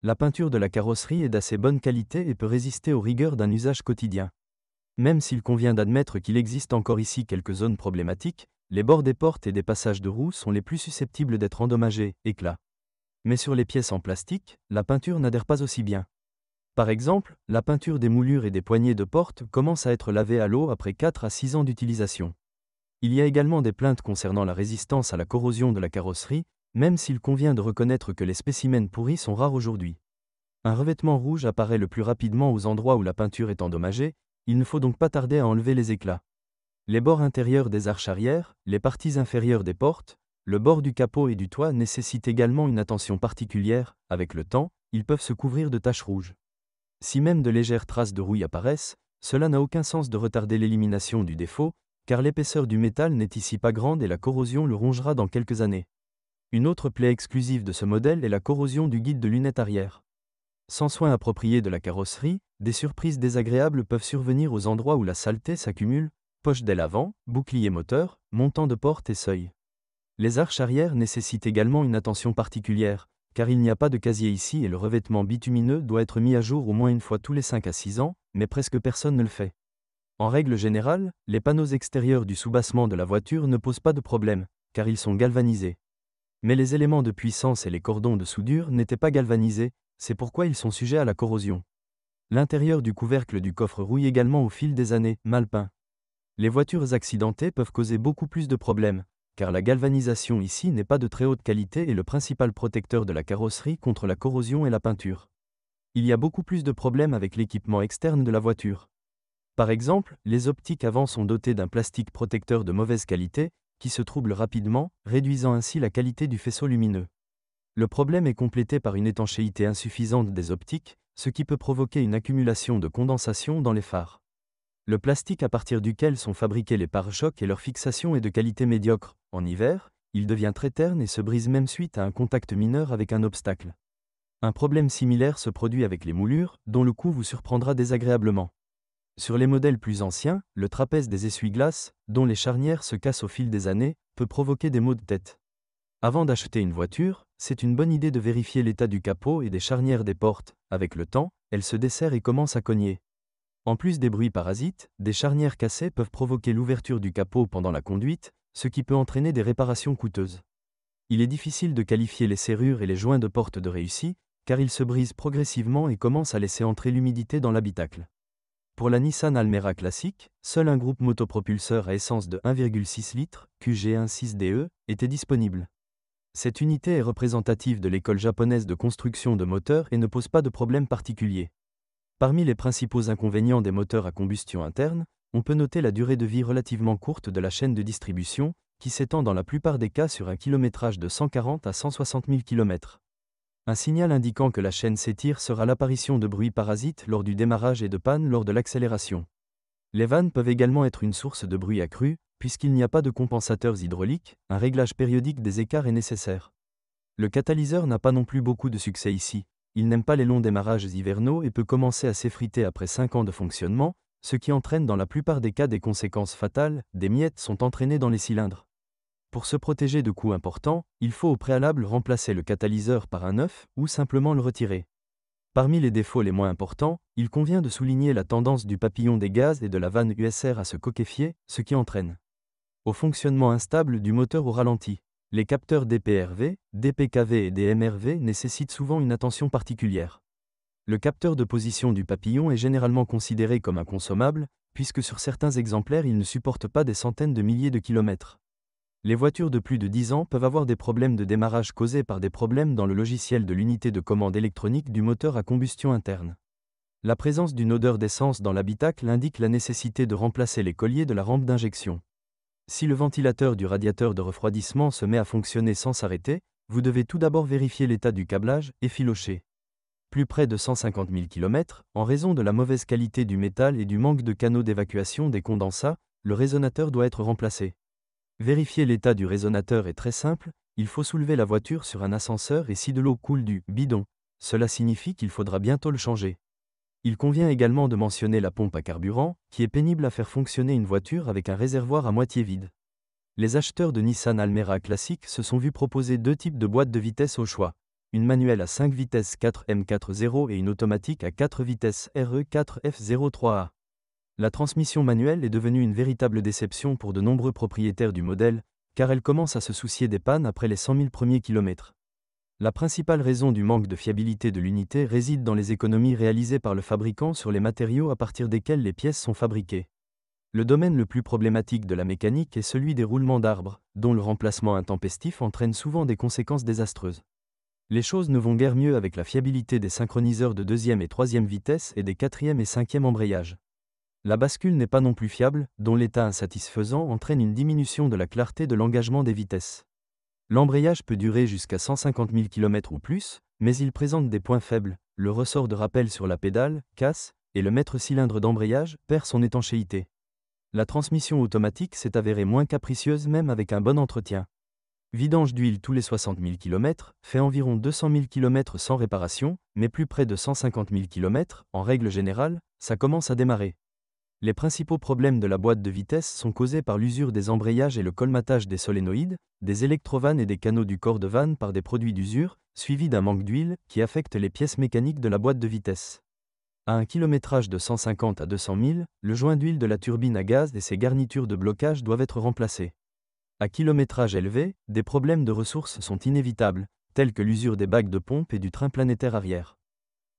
La peinture de la carrosserie est d'assez bonne qualité et peut résister aux rigueurs d'un usage quotidien. Même s'il convient d'admettre qu'il existe encore ici quelques zones problématiques, les bords des portes et des passages de roues sont les plus susceptibles d'être endommagés, éclats. Mais sur les pièces en plastique, la peinture n'adhère pas aussi bien. Par exemple, la peinture des moulures et des poignées de porte commence à être lavée à l'eau après 4 à 6 ans d'utilisation. Il y a également des plaintes concernant la résistance à la corrosion de la carrosserie, même s'il convient de reconnaître que les spécimens pourris sont rares aujourd'hui. Un revêtement rouge apparaît le plus rapidement aux endroits où la peinture est endommagée, il ne faut donc pas tarder à enlever les éclats. Les bords intérieurs des arches arrière, les parties inférieures des portes, le bord du capot et du toit nécessitent également une attention particulière. Avec le temps, ils peuvent se couvrir de taches rouges. Si même de légères traces de rouille apparaissent, cela n'a aucun sens de retarder l'élimination du défaut, car l'épaisseur du métal n'est ici pas grande et la corrosion le rongera dans quelques années. Une autre plaie exclusive de ce modèle est la corrosion du guide de lunettes arrière. Sans soin approprié de la carrosserie, des surprises désagréables peuvent survenir aux endroits où la saleté s'accumule, poche d'aile avant, bouclier moteur, montant de porte et seuil. Les arches arrière nécessitent également une attention particulière, car il n'y a pas de casier ici et le revêtement bitumineux doit être mis à jour au moins une fois tous les 5 à 6 ans, mais presque personne ne le fait. En règle générale, les panneaux extérieurs du soubassement de la voiture ne posent pas de problème, car ils sont galvanisés. Mais les éléments de puissance et les cordons de soudure n'étaient pas galvanisés, c'est pourquoi ils sont sujets à la corrosion. L'intérieur du couvercle du coffre rouille également au fil des années, mal peint. Les voitures accidentées peuvent causer beaucoup plus de problèmes, car la galvanisation ici n'est pas de très haute qualité et le principal protecteur de la carrosserie contre la corrosion est la peinture. Il y a beaucoup plus de problèmes avec l'équipement externe de la voiture. Par exemple, les optiques avant sont dotées d'un plastique protecteur de mauvaise qualité, qui se trouble rapidement, réduisant ainsi la qualité du faisceau lumineux. Le problème est complété par une étanchéité insuffisante des optiques, ce qui peut provoquer une accumulation de condensation dans les phares. Le plastique à partir duquel sont fabriqués les pare-chocs et leur fixation est de qualité médiocre. En hiver, il devient très terne et se brise même suite à un contact mineur avec un obstacle. Un problème similaire se produit avec les moulures, dont le coup vous surprendra désagréablement. Sur les modèles plus anciens, le trapèze des essuie-glaces, dont les charnières se cassent au fil des années, peut provoquer des maux de tête. Avant d'acheter une voiture, c'est une bonne idée de vérifier l'état du capot et des charnières des portes. Avec le temps, elles se desserrent et commencent à cogner. En plus des bruits parasites, des charnières cassées peuvent provoquer l'ouverture du capot pendant la conduite, ce qui peut entraîner des réparations coûteuses. Il est difficile de qualifier les serrures et les joints de porte de réussis, car ils se brisent progressivement et commencent à laisser entrer l'humidité dans l'habitacle. Pour la Nissan Almera classique, seul un groupe motopropulseur à essence de 1,6 litres, QG16DE, était disponible. Cette unité est représentative de l'école japonaise de construction de moteurs et ne pose pas de problème particulier. Parmi les principaux inconvénients des moteurs à combustion interne, on peut noter la durée de vie relativement courte de la chaîne de distribution, qui s'étend dans la plupart des cas sur un kilométrage de 140 à 160 000 km. Un signal indiquant que la chaîne s'étire sera l'apparition de bruits parasites lors du démarrage et de panne lors de l'accélération. Les vannes peuvent également être une source de bruit accru, puisqu'il n'y a pas de compensateurs hydrauliques, un réglage périodique des écarts est nécessaire. Le catalyseur n'a pas non plus beaucoup de succès ici. Il n'aime pas les longs démarrages hivernaux et peut commencer à s'effriter après 5 ans de fonctionnement, ce qui entraîne dans la plupart des cas des conséquences fatales, des miettes sont entraînées dans les cylindres. Pour se protéger de coûts importants, il faut au préalable remplacer le catalyseur par un neuf ou simplement le retirer. Parmi les défauts les moins importants, il convient de souligner la tendance du papillon des gaz et de la vanne USR à se coquéfier, ce qui entraîne au fonctionnement instable du moteur au ralenti. Les capteurs DPRV, DPKV et DMRV nécessitent souvent une attention particulière. Le capteur de position du papillon est généralement considéré comme inconsommable, puisque sur certains exemplaires il ne supporte pas des centaines de milliers de kilomètres. Les voitures de plus de 10 ans peuvent avoir des problèmes de démarrage causés par des problèmes dans le logiciel de l'unité de commande électronique du moteur à combustion interne. La présence d'une odeur d'essence dans l'habitacle indique la nécessité de remplacer les colliers de la rampe d'injection. Si le ventilateur du radiateur de refroidissement se met à fonctionner sans s'arrêter, vous devez tout d'abord vérifier l'état du câblage, effiloché. Plus près de 150 000 km, en raison de la mauvaise qualité du métal et du manque de canaux d'évacuation des condensats, le résonateur doit être remplacé. Vérifier l'état du résonateur est très simple, il faut soulever la voiture sur un ascenseur et si de l'eau coule du bidon, cela signifie qu'il faudra bientôt le changer. Il convient également de mentionner la pompe à carburant, qui est pénible à faire fonctionner une voiture avec un réservoir à moitié vide. Les acheteurs de Nissan Almera classique se sont vus proposer 2 types de boîtes de vitesse au choix. une manuelle à 5 vitesses 4M40 et une automatique à 4 vitesses RE4F03A. La transmission manuelle est devenue une véritable déception pour de nombreux propriétaires du modèle, car elle commence à se soucier des pannes après les 100 000 premiers kilomètres. La principale raison du manque de fiabilité de l'unité réside dans les économies réalisées par le fabricant sur les matériaux à partir desquels les pièces sont fabriquées. Le domaine le plus problématique de la mécanique est celui des roulements d'arbres, dont le remplacement intempestif entraîne souvent des conséquences désastreuses. Les choses ne vont guère mieux avec la fiabilité des synchroniseurs de 2e et 3e vitesse et des 4e et 5e embrayages. La bascule n'est pas non plus fiable, dont l'état insatisfaisant entraîne une diminution de la clarté de l'engagement des vitesses. L'embrayage peut durer jusqu'à 150 000 km ou plus, mais il présente des points faibles, le ressort de rappel sur la pédale casse, et le maître-cylindre d'embrayage perd son étanchéité. La transmission automatique s'est avérée moins capricieuse même avec un bon entretien. Vidange d'huile tous les 60 000 km, fait environ 200 000 km sans réparation, mais plus près de 150 000 km, en règle générale, ça commence à démarrer. Les principaux problèmes de la boîte de vitesse sont causés par l'usure des embrayages et le colmatage des solénoïdes, des électrovannes et des canaux du corps de vanne par des produits d'usure, suivis d'un manque d'huile qui affecte les pièces mécaniques de la boîte de vitesse. À un kilométrage de 150 à 200 000, le joint d'huile de la turbine à gaz et ses garnitures de blocage doivent être remplacés. À kilométrage élevé, des problèmes de ressources sont inévitables, tels que l'usure des bacs de pompe et du train planétaire arrière.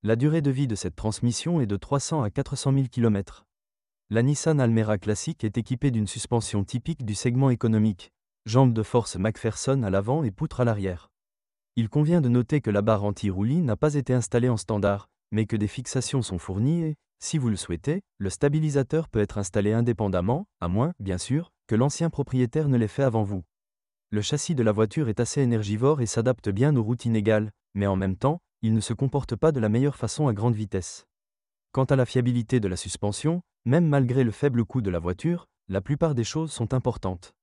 La durée de vie de cette transmission est de 300 à 400 000 km. La Nissan Almera classique est équipée d'une suspension typique du segment économique, jambes de force McPherson à l'avant et poutre à l'arrière. Il convient de noter que la barre anti-roulis n'a pas été installée en standard, mais que des fixations sont fournies et, si vous le souhaitez, le stabilisateur peut être installé indépendamment, à moins, bien sûr, que l'ancien propriétaire ne l'ait fait avant vous. Le châssis de la voiture est assez énergivore et s'adapte bien aux routes inégales, mais en même temps, il ne se comporte pas de la meilleure façon à grande vitesse. Quant à la fiabilité de la suspension, même malgré le faible coût de la voiture, la plupart des choses sont importantes.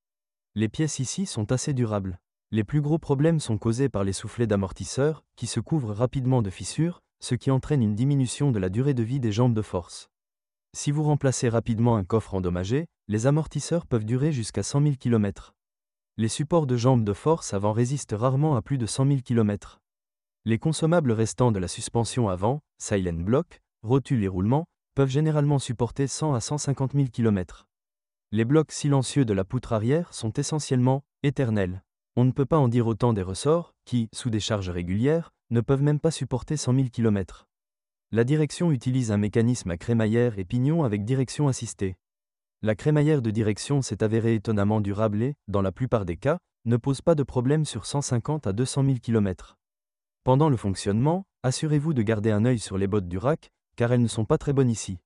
Les pièces ici sont assez durables. Les plus gros problèmes sont causés par les soufflets d'amortisseurs, qui se couvrent rapidement de fissures, ce qui entraîne une diminution de la durée de vie des jambes de force. Si vous remplacez rapidement un coffre endommagé, les amortisseurs peuvent durer jusqu'à 100 000 km. Les supports de jambes de force avant résistent rarement à plus de 100 000 km. Les consommables restants de la suspension avant, silent block, rotules et roulements, peuvent généralement supporter 100 à 150 000 km. Les blocs silencieux de la poutre arrière sont essentiellement éternels. On ne peut pas en dire autant des ressorts, qui, sous des charges régulières, ne peuvent même pas supporter 100 000 km. La direction utilise un mécanisme à crémaillère et pignon avec direction assistée. La crémaillère de direction s'est avérée étonnamment durable et, dans la plupart des cas, ne pose pas de problème sur 150 à 200 000 km. Pendant le fonctionnement, assurez-vous de garder un œil sur les bottes du rack, car elles ne sont pas très bonnes ici.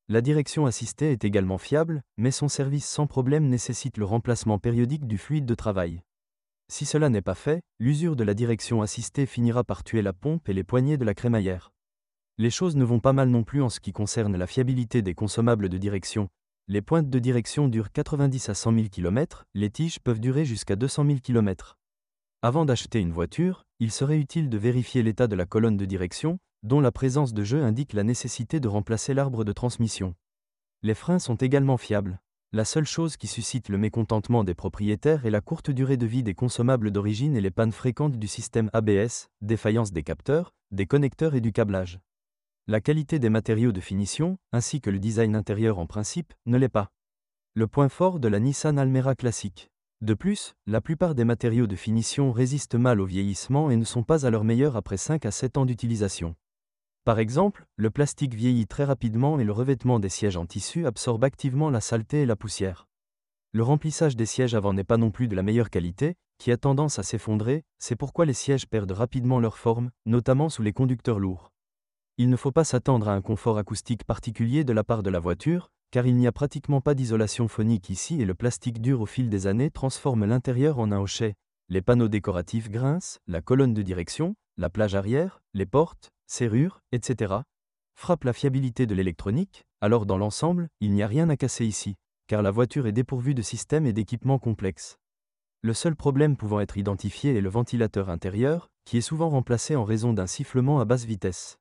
La direction assistée est également fiable, mais son service sans problème nécessite le remplacement périodique du fluide de travail. Si cela n'est pas fait, l'usure de la direction assistée finira par tuer la pompe et les poignées de la crémaillère. Les choses ne vont pas mal non plus en ce qui concerne la fiabilité des consommables de direction. Les pointes de direction durent 90 à 100 000 km, les tiges peuvent durer jusqu'à 200 000 km. Avant d'acheter une voiture, il serait utile de vérifier l'état de la colonne de direction, dont la présence de jeu indique la nécessité de remplacer l'arbre de transmission. Les freins sont également fiables. La seule chose qui suscite le mécontentement des propriétaires est la courte durée de vie des consommables d'origine et les pannes fréquentes du système ABS, défaillance des capteurs, des connecteurs et du câblage. La qualité des matériaux de finition, ainsi que le design intérieur en principe, ne l'est pas. Le point fort de la Nissan Almera classique. De plus, la plupart des matériaux de finition résistent mal au vieillissement et ne sont pas à leur meilleur après 5 à 7 ans d'utilisation. Par exemple, le plastique vieillit très rapidement et le revêtement des sièges en tissu absorbe activement la saleté et la poussière. Le remplissage des sièges avant n'est pas non plus de la meilleure qualité, qui a tendance à s'effondrer, c'est pourquoi les sièges perdent rapidement leur forme, notamment sous les conducteurs lourds. Il ne faut pas s'attendre à un confort acoustique particulier de la part de la voiture, car il n'y a pratiquement pas d'isolation phonique ici et le plastique dur au fil des années transforme l'intérieur en un hochet. Les panneaux décoratifs grincent, la colonne de direction, la plage arrière, les portes, serrures, etc. frappent la fiabilité de l'électronique, alors dans l'ensemble, il n'y a rien à casser ici, car la voiture est dépourvue de systèmes et d'équipements complexes. Le seul problème pouvant être identifié est le ventilateur intérieur, qui est souvent remplacé en raison d'un sifflement à basse vitesse.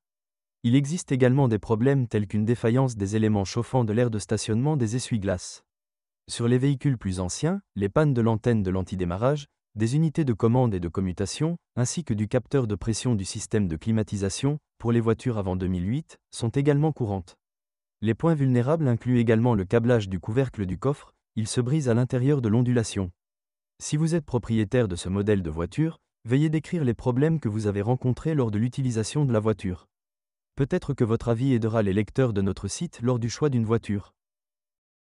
Il existe également des problèmes tels qu'une défaillance des éléments chauffants de l'aire de stationnement des essuie-glaces. Sur les véhicules plus anciens, les pannes de l'antenne de l'antidémarrage, des unités de commande et de commutation, ainsi que du capteur de pression du système de climatisation, pour les voitures avant 2008, sont également courantes. Les points vulnérables incluent également le câblage du couvercle du coffre, il se brise à l'intérieur de l'ondulation. Si vous êtes propriétaire de ce modèle de voiture, veuillez décrire les problèmes que vous avez rencontrés lors de l'utilisation de la voiture. Peut-être que votre avis aidera les lecteurs de notre site lors du choix d'une voiture.